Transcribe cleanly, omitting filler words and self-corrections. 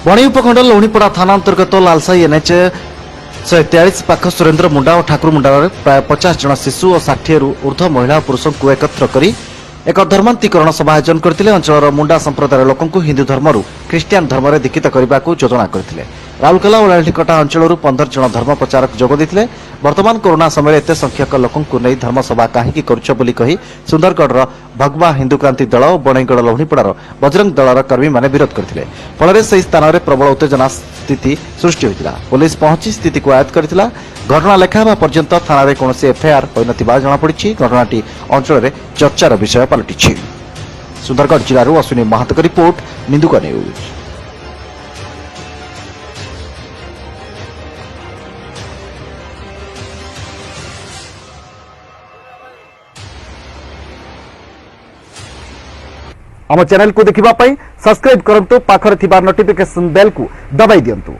बणी उपखंड लौणीपड़ा थाना अंतर्गत लालसाही एनएच 143 पाख सुरेन्द्र मुंडा और ठाकुर मुंडा प्राय 50 जन शिशु और 60 रु ऊर्ध्व महिला और पुरुषों को एकत्र करी एक धर्मांतरीकरण सभा आयोजन करते अंचल मुंडा संप्रदायर लोकों हिंदू धर्म ख्रीष्टियान धर्म में दीक्षित करने को योजना करते राउरकेला और लालटिकटा अंचल 15 जन धर्म प्रचारक जोग देते वर्तमान कोरोना समय एत संख्यक लोकों नहीं धर्मसभा कहीं कही सुंदरगढ़ भगवा हिंदू क्रांति दल और बणईगढ़ लौणीपड़ार बजरंग दलर कर्मी मैंने विरोध करते फल से स्थान में प्रबल उत्तेजना स्थिति सृष्टि होता पुलिस पहुंची स्थिति को आयत्त करथिला घटना लेखा पर्यंत थाना रे कोनोसी एफआईआर होइनथिबा जणा पड़िछि घटनाटी अंचल में चर्चार विषय पलटिछि सुंदरगढ़ जिल्लारू अश्विनी महातक रिपोर्ट निंदुक न्यूज। आम चैनल को देखिबा पई सब्सक्राइब करंतु पाखर थिबा नोटिफिकेशन बेल को दबाई दियंतु।